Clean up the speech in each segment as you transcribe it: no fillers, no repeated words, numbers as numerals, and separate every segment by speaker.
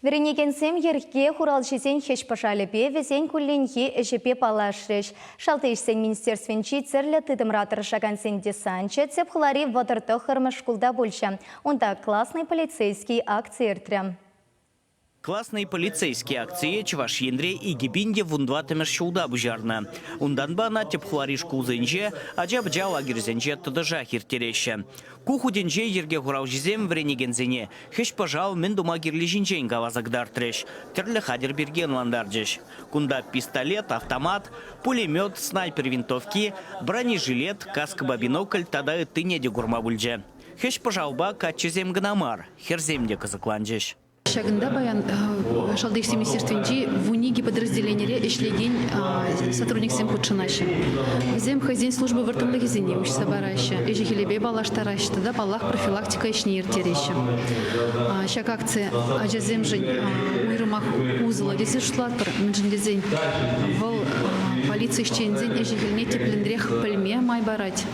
Speaker 1: Веренекенсем ерге хуралшисен хешпашалепе весен кулленхи эшепе палашреш. Шалтышсен министерственчи церлі тыдымратыр шагансен десанче цепхлари ватырты хырмышкулда больше. Онда классный полицейский акции эртрям.
Speaker 2: Классные полицейские акции чеваш ендре и гибинде вундватымеш шулда бужарна. Унданба на тепхлариш кулзенже, аджабджа лагерзенже тадажа хиртереше. Кухуденже ерге хураужизем вренегензене. Хеш пожал мен дума гирлижинчен гавазагдар треш. Терле хадер берген ландарджеш. Кунда пистолет, автомат, пулемет, снайпер винтовки, бронежилет, каска бинокль, тада и ты неде гурмабульже. Хеш пожалба качезем гнамар, херземде казакланджеш.
Speaker 3: Шагында баян шалдык министерственчи в униги подразделения ишлеген сотрудник сем худшинаще. Зем хозяин службы вартымлык изине уж собараще. Эжи хилебе балаштараще, тогда балах профилактика ишни иртереще. Шак акция ажазем жень уйрымах узыла десе шутлатпыр мэнжиндезень вол полиция ишчензень эжи хилне теплендрех пыльме май барать.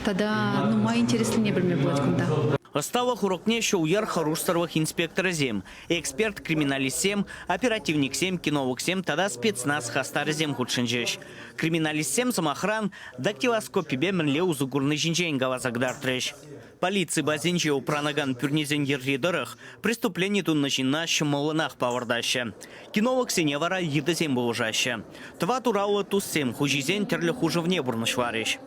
Speaker 3: Тогда май интересно не бельме будет кунда.
Speaker 2: Остава хурокне шоуяр харушсарвах инспектора зем, эксперт криминалист-сем, оперативник сем, киновок сем, тогда спецназ хастар зем худшинжеш. Криминалист-сем самохран, дактилоскопибе мэнле узугурны жинжен галазагдар треш. Полиции базинче упранаган пюрнезен ерридырых, преступление тун начина шымылынах павардаще. Киновок сене вара едызем болжаще. Тва турауы туссем хужизен терлі хужевне бурнышлареш.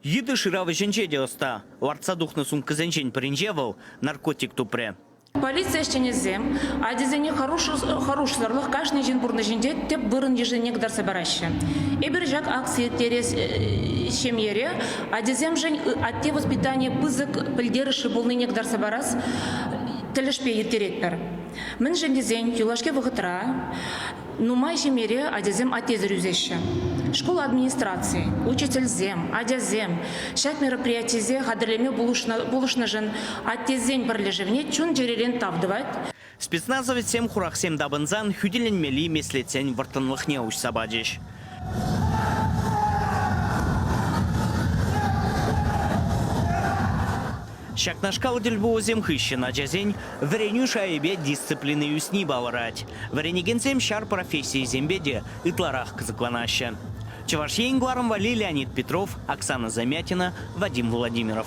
Speaker 2: Еды ширавы женче делоста. Ларца духны сумкызенчен паринжевал, наркотик тупре.
Speaker 4: Полиция еще не зем, а дизайне хороший зарлых каждый день бурный женде теп бырын ежедневно дар собираще. И биржак акции терес семьере, а дизем жень от те воспитания пызык пыльдерыши булны негдар собарас телешпе ертеретпер. Мен жендизень юлашке выхотра. Нумай семьере адязем атезрюзеще. Школа администрации, учитель зем, адязем, шак мероприятий зе хадрлеме булушна жен атезень барлежевне чун жерелен тавдывать.
Speaker 2: Спецназовец сем хурах сем дабанзан хюделен мели меслецень вартанлыхне уж сабадиш. Шак на шкалу дельбу зем хыщен аджазень вреню шаебе дисциплины юсни баларать. Вренегенцем шар профессии зембеде итларах казакланаще. Чеваш Енгваром Вали, Леонид Петров, Оксана Замятина, Вадим Владимиров.